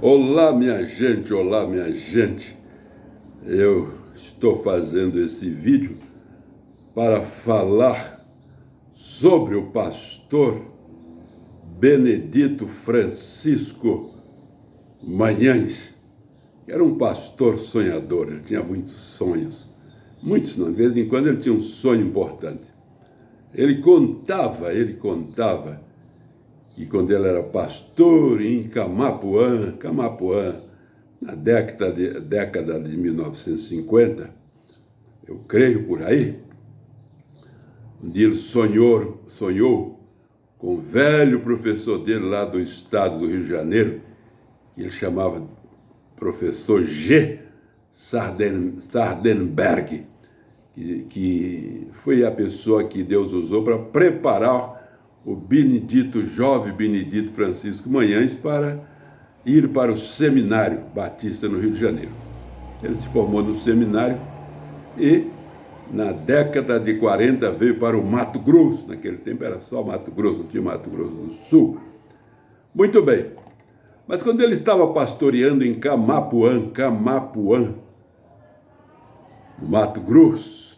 Olá, minha gente, olá, minha gente. Eu estou fazendo esse vídeo para falar sobre o pastor Benedito Francisco Magalhães, que era um pastor sonhador. Ele tinha muitos sonhos, muitos não, de vez em quando ele tinha um sonho importante. Ele contava que quando ele era pastor em Camapuã, na década de 1950, eu creio por aí, onde ele sonhou com um velho professor dele lá do estado do Rio de Janeiro, que ele chamava de professor G. Sardenberg, que foi a pessoa que Deus usou para preparar o jovem Benedito Francisco Magalhães para ir para o Seminário Batista no Rio de Janeiro. Ele se formou no seminário e, na década de 40, veio para o Mato Grosso. Naquele tempo era só Mato Grosso, não tinha Mato Grosso do Sul. Muito bem. Mas quando ele estava pastoreando em Camapuã, no Mato Grosso,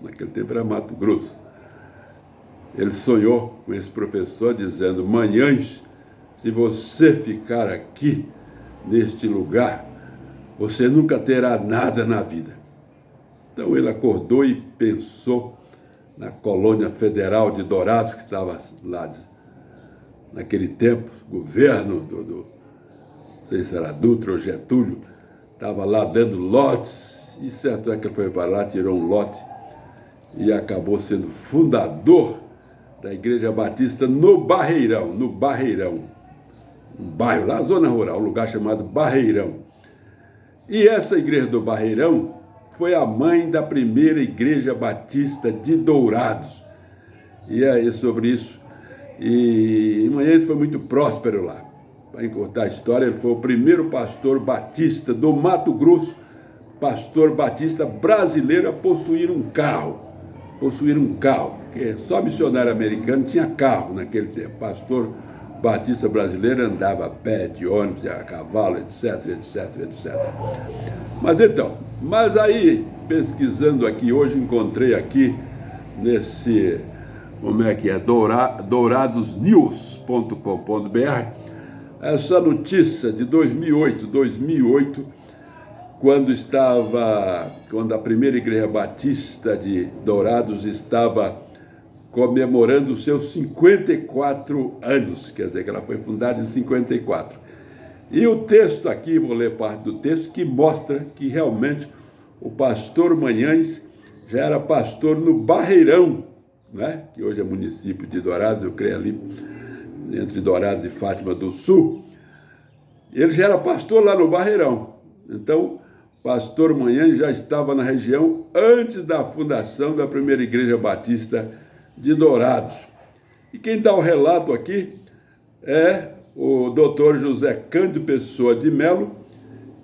naquele tempo era Mato Grosso. Ele sonhou com esse professor dizendo: Magalhães, se você ficar aqui, neste lugar, você nunca terá nada na vida. Então ele acordou e pensou na colônia federal de Dourados, que estava lá naquele tempo, governo não sei se era Dutra ou Getúlio, estava lá dando lotes, e certo é que ele foi para lá, tirou um lote e acabou sendo fundador da Igreja Batista no Barreirão, um bairro lá, zona rural, um lugar chamado Barreirão. E essa igreja do Barreirão foi a mãe da primeira Igreja Batista de Dourados. E é sobre isso. E Magalhães foi muito próspero lá. Para encurtar a história, ele foi o primeiro pastor batista do Mato Grosso, pastor batista brasileiro a possuir um carro, porque só missionário americano tinha carro naquele tempo. Pastor batista brasileiro andava a pé, de ônibus, a cavalo, etc. Mas aí, pesquisando aqui, hoje encontrei aqui nesse, douradosnews.com.br, essa notícia de 2008, quando a primeira Igreja Batista de Dourados estava comemorando os seus 54 anos, quer dizer que ela foi fundada em 54. E o texto aqui, vou ler parte do texto, que mostra que realmente o pastor Magalhães já era pastor no Barreirão, né? Que hoje é município de Dourados, eu creio ali, entre Dourados e Fátima do Sul. Ele já era pastor lá no Barreirão. Então, pastor Magalhães já estava na região antes da fundação da primeira Igreja Batista de Dourados. E quem dá o relato aqui é o doutor José Cândido Pessoa de Melo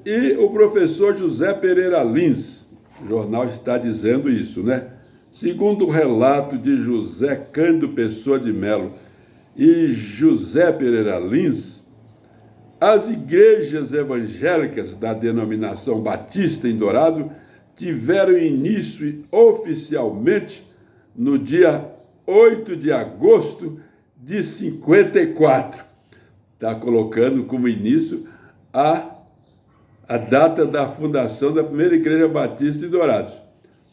e o professor José Pereira Lins. O jornal está dizendo isso, né? Segundo o relato de José Cândido Pessoa de Melo e José Pereira Lins, as igrejas evangélicas da denominação batista em Dourado tiveram início oficialmente no dia 8 de agosto de 54. Está colocando como início a data da fundação da primeira Igreja Batista em Dourados.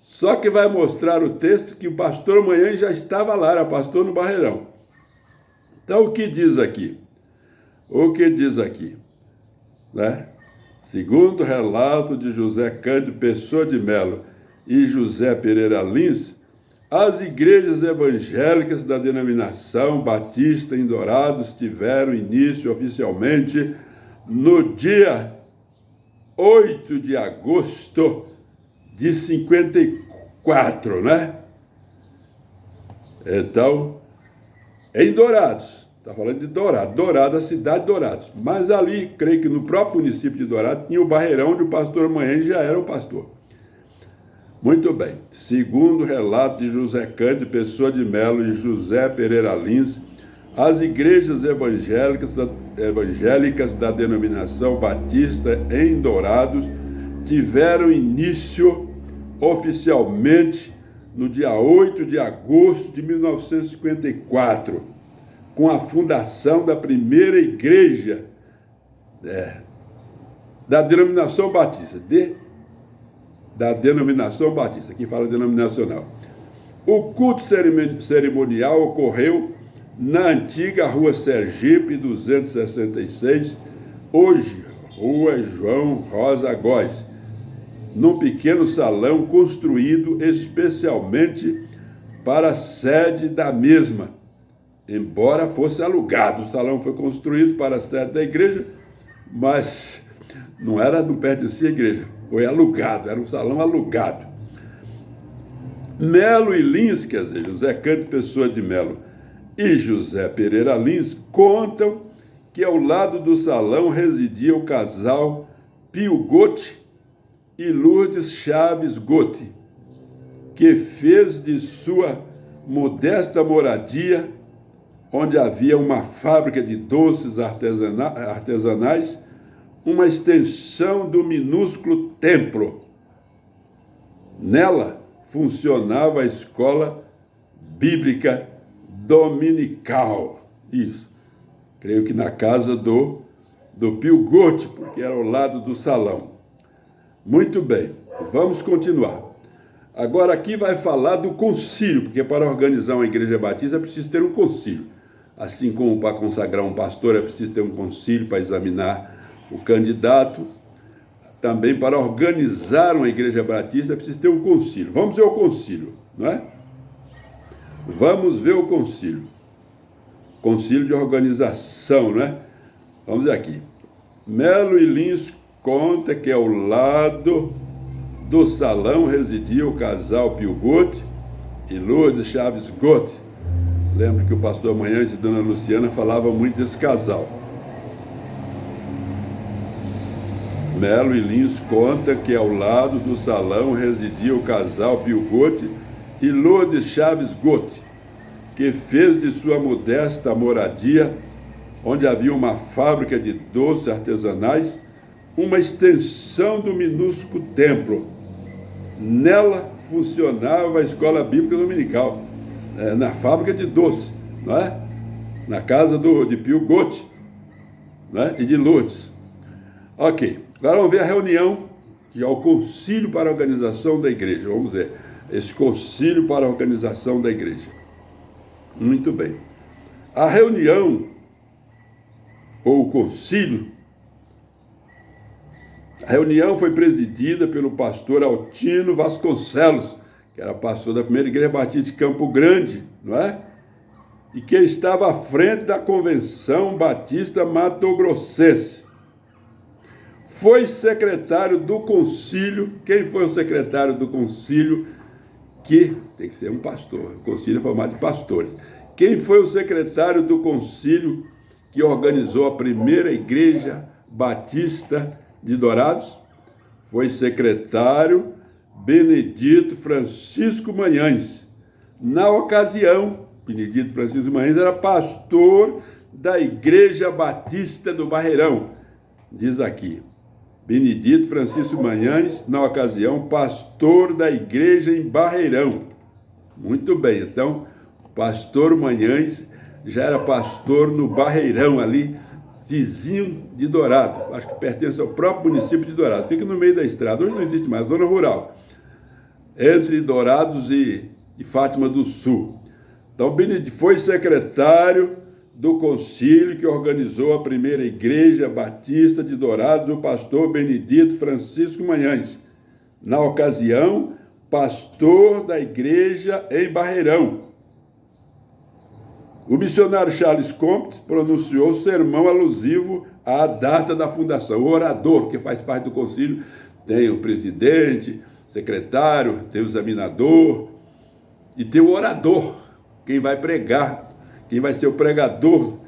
Só que vai mostrar o texto que o pastor Magalhães já estava lá, era pastor no Barreirão. Então, o que diz aqui? Né? Segundo o relato de José Cândido Pessoa de Melo e José Pereira Lins, as igrejas evangélicas da denominação batista em Dourados tiveram início oficialmente no dia 8 de agosto de 54, né? Então, em Dourados, está falando de Dourados, a cidade de Dourados. Mas ali, creio que no próprio município de Dourados, tinha o Barreirão, onde o pastor Magalhães já era o pastor. Muito bem. Segundo o relato de José Cândido Pessoa de Melo e José Pereira Lins, as igrejas evangélicas evangélicas da denominação batista em Dourados tiveram início oficialmente no dia 8 de agosto de 1954, com a fundação da primeira igreja da denominação batista, aqui fala denominacional. O culto cerimonial ocorreu na antiga Rua Sergipe 266, hoje Rua João Rosa Góes, num pequeno salão construído especialmente para a sede da mesma, embora fosse alugado. O salão foi construído para a sede da igreja, mas não pertencia à igreja, foi alugado, era um salão alugado. Melo e Lins, quer dizer, José Cândido Pessoa de Melo e José Pereira Lins, contam que ao lado do salão residia o casal Pio Gotti e Lourdes Chaves Gotti, que fez de sua modesta moradia, onde havia uma fábrica de doces artesanais, uma extensão do minúsculo templo. Nela funcionava a escola bíblica dominical. Isso. Creio que na casa do Pio Gotti, porque era ao lado do salão. Muito bem, vamos continuar. Agora aqui vai falar do concílio, porque para organizar uma igreja batista é preciso ter um concílio. Assim como para consagrar um pastor é preciso ter um concílio para examinar o candidato, também para organizar uma igreja batista é preciso ter um concílio. Vamos ver o concílio, não é? Vamos ver o concílio. Concílio de organização, não é? Vamos ver aqui. Melo e Lins conta que ao lado do salão residia o casal Pio Gotti e Lourdes Chaves Gotti. Lembro que o pastor Manhães e dona Luciana falavam muito desse casal. Melo e Lins conta que ao lado do salão residia o casal Pio Gotti e Lourdes Chaves Gotti, que fez de sua modesta moradia, onde havia uma fábrica de doces artesanais, uma extensão do minúsculo templo. Nela funcionava a escola bíblica dominical, na fábrica de doces, não é? Na casa de Pio Gotti, não é? E de Lourdes. Ok, agora vamos ver a reunião, que é o concílio para a organização da igreja. Vamos ver esse concílio para a organização da igreja. Muito bem. A reunião, ou o concílio, a reunião foi presidida pelo pastor Altino Vasconcelos, que era pastor da primeira igreja batista de Campo Grande, não é? E que estava à frente da convenção batista matogrossense. Foi secretário do concílio. Quem foi o secretário do concílio? Que tem que ser um pastor. O concílio é formado de pastores. Quem foi o secretário do concílio que organizou a primeira igreja batista de Dourados? Foi secretário Benedito Francisco Manhães. Na ocasião, Benedito Francisco Manhães era pastor da Igreja Batista do Barreirão. Diz aqui, Benedito Francisco Manhães, na ocasião, pastor da igreja em Barreirão. Muito bem, então, pastor Manhães já era pastor no Barreirão ali, vizinho de Dourados, acho que pertence ao próprio município de Dourados, fica no meio da estrada, hoje não existe mais, zona rural, entre Dourados e Fátima do Sul. Então, Benedito foi secretário do concílio que organizou a primeira igreja batista de Dourados, o pastor Benedito Francisco Manhães. Na ocasião, pastor da igreja em Barreirão. O missionário Charles Comptes pronunciou sermão alusivo à data da fundação. O orador, que faz parte do concílio, tem o presidente, secretário, tem o examinador e tem o orador, quem vai pregar, quem vai ser o pregador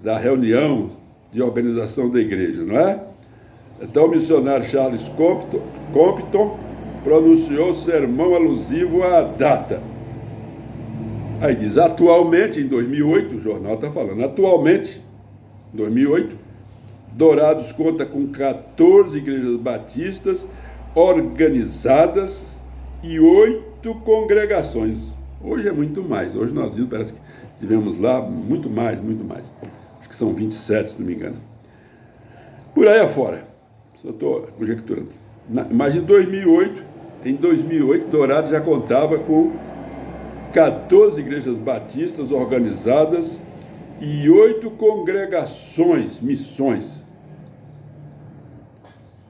da reunião de organização da igreja, não é? Então, o missionário Charles Compton pronunciou sermão alusivo à data. Aí diz, atualmente, em 2008, o jornal está falando, atualmente, 2008. Dourados conta com 14 igrejas batistas organizadas e 8 congregações. Hoje é muito mais. Hoje nós vimos, parece que tivemos lá muito mais. Acho que são 27, se não me engano. Por aí afora. Só estou conjecturando. Mas em 2008, Dourados já contava com 14 igrejas batistas organizadas e 8 congregações, missões,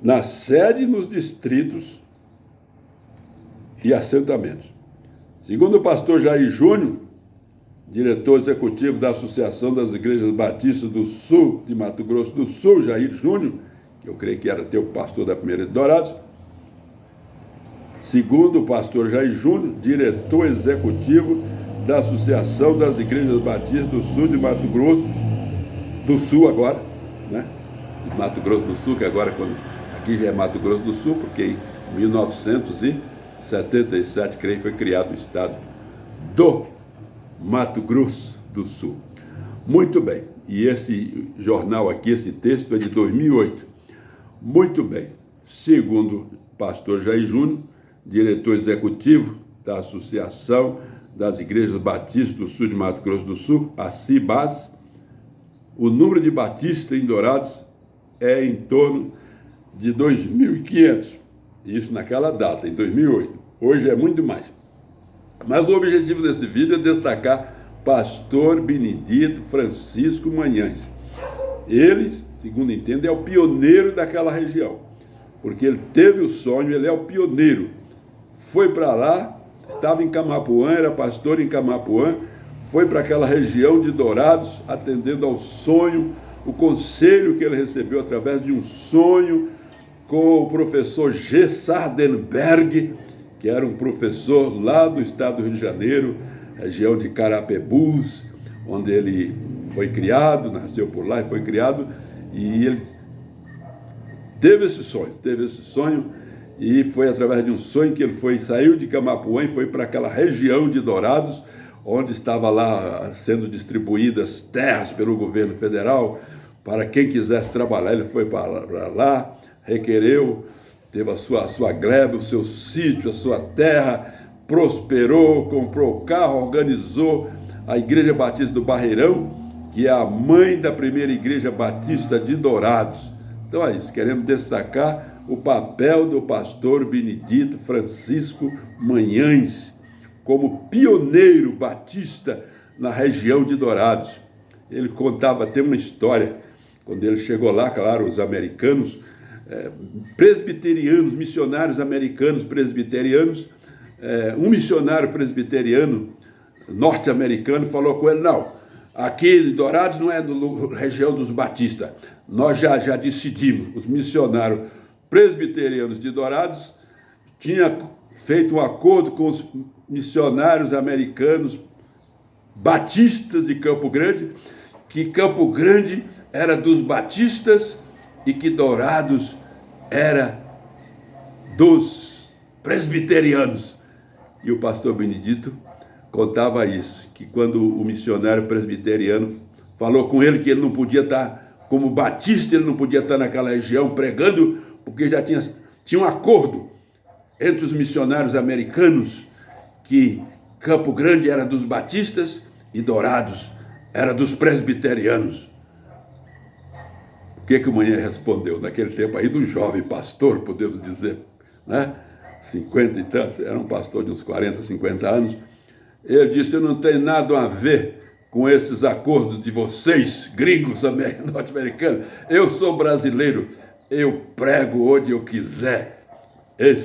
na sede, nos distritos e assentamentos. Segundo o pastor Jair Júnior, diretor executivo da Associação das Igrejas Batistas do Sul de Mato Grosso do Sul, Jair Júnior, que eu creio que era até o pastor da primeira de Dourados. Segundo o pastor Jair Júnior, diretor executivo da Associação das Igrejas Batistas do Sul de Mato Grosso do Sul agora, né? Mato Grosso do Sul, que agora aqui já é Mato Grosso do Sul, porque em 1977, creio, foi criado o estado do Mato Grosso do Sul. Muito bem, e esse jornal aqui, esse texto é de 2008. Muito bem, segundo o pastor Jair Júnior, diretor executivo da Associação das Igrejas Batistas do Sul de Mato Grosso do Sul, a CIBAS, o número de batistas em Dourados é em torno de 2.500. Isso naquela data, em 2008. Hoje é muito mais. Mas o objetivo desse vídeo é destacar pastor Benedito Francisco Manhães. Ele, segundo entendo, é o pioneiro daquela região, porque ele teve o sonho, ele é o pioneiro. Foi para lá, estava em Camapuã, era pastor em Camapuã, foi para aquela região de Dourados, atendendo ao sonho, o conselho que ele recebeu através de um sonho com o professor G. Sardenberg, que era um professor lá do estado do Rio de Janeiro, região de Carapebus, onde ele foi criado, nasceu por lá e foi criado, e ele teve esse sonho, e foi através de um sonho que ele saiu de Camapuã e foi para aquela região de Dourados, onde estava lá sendo distribuídas terras pelo governo federal, para quem quisesse trabalhar. Ele foi para lá, requereu, teve a sua gleba, o seu sítio, a sua terra, prosperou, comprou carro, organizou a Igreja Batista do Barreirão, que é a mãe da primeira Igreja Batista de Dourados. Então é isso, queremos destacar o papel do pastor Benedito Francisco Manhães, como pioneiro batista na região de Dourados. Ele contava até uma história, quando ele chegou lá, claro, os americanos, presbiterianos, missionários americanos presbiterianos, um missionário presbiteriano norte-americano falou com ele: não, aqui Dourados não é região dos batistas, nós já decidimos. Os missionários presbiterianos de Dourados tinham feito um acordo com os missionários americanos batistas de Campo Grande, que Campo Grande era dos batistas e que Dourados era dos presbiterianos. E o pastor Benedito contava isso, que quando o missionário presbiteriano falou com ele que ele não podia estar, como batista, ele não podia estar naquela região pregando, porque já tinha um acordo entre os missionários americanos que Campo Grande era dos batistas e Dourados era dos presbiterianos. O que o Manhã respondeu naquele tempo aí, do jovem pastor, podemos dizer, né? 50 e tantos, era um pastor de uns 40, 50 anos. Ele disse: eu não tenho nada a ver com esses acordos de vocês, gringos norte-americanos. Eu sou brasileiro, eu prego onde eu quiser.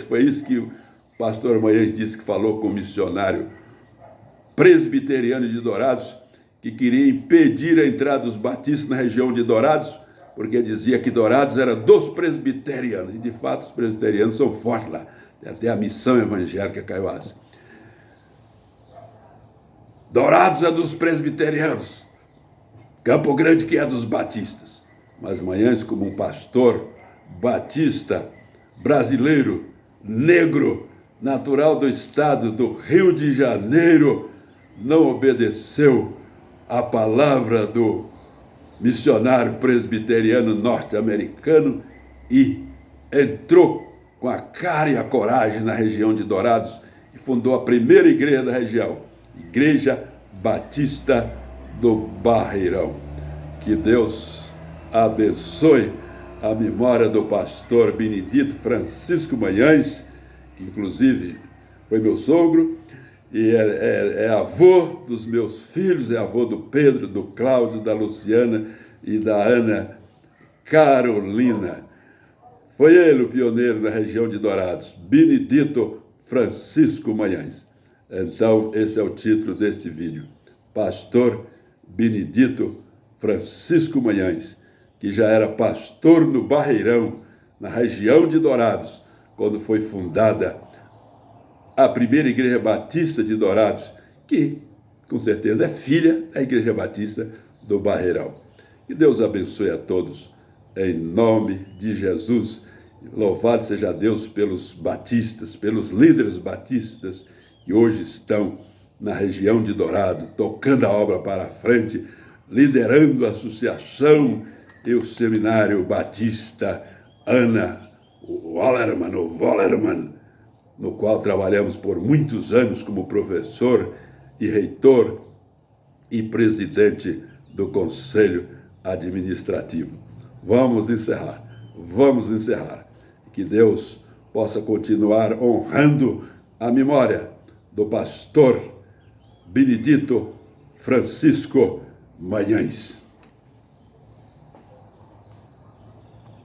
Foi isso que o pastor Manhães disse, que falou com o missionário presbiteriano de Dourados, que queria impedir a entrada dos batistas na região de Dourados, porque dizia que Dourados era dos presbiterianos, e de fato os presbiterianos são fortes lá, até a missão evangélica Caiuás. Dourados é dos presbiterianos, Campo Grande que é dos batistas. Mas Manhães, como um pastor batista, brasileiro, negro, natural do estado do Rio de Janeiro, não obedeceu à palavra do missionário presbiteriano norte-americano, e entrou com a cara e a coragem na região de Dourados e fundou a primeira igreja da região, Igreja Batista do Barreirão. Que Deus abençoe a memória do pastor Benedito Francisco Manhães, que inclusive foi meu sogro, e é avô dos meus filhos, é avô do Pedro, do Cláudio, da Luciana e da Ana Carolina. Foi ele o pioneiro na região de Dourados, Benedito Francisco Manhães. Então, esse é o título deste vídeo. Pastor Benedito Francisco Manhães, que já era pastor no Barreirão, na região de Dourados, quando foi fundada a primeira Igreja Batista de Dourados, que, com certeza, é filha da Igreja Batista do Barreirão. Que Deus abençoe a todos, em nome de Jesus. Louvado seja Deus pelos batistas, pelos líderes batistas que hoje estão na região de Dourado, tocando a obra para a frente, liderando a associação e o seminário batista Ana Wallerman, no qual trabalhamos por muitos anos como professor e reitor e presidente do Conselho Administrativo. Vamos encerrar. Que Deus possa continuar honrando a memória do pastor Benedito Francisco Manhães.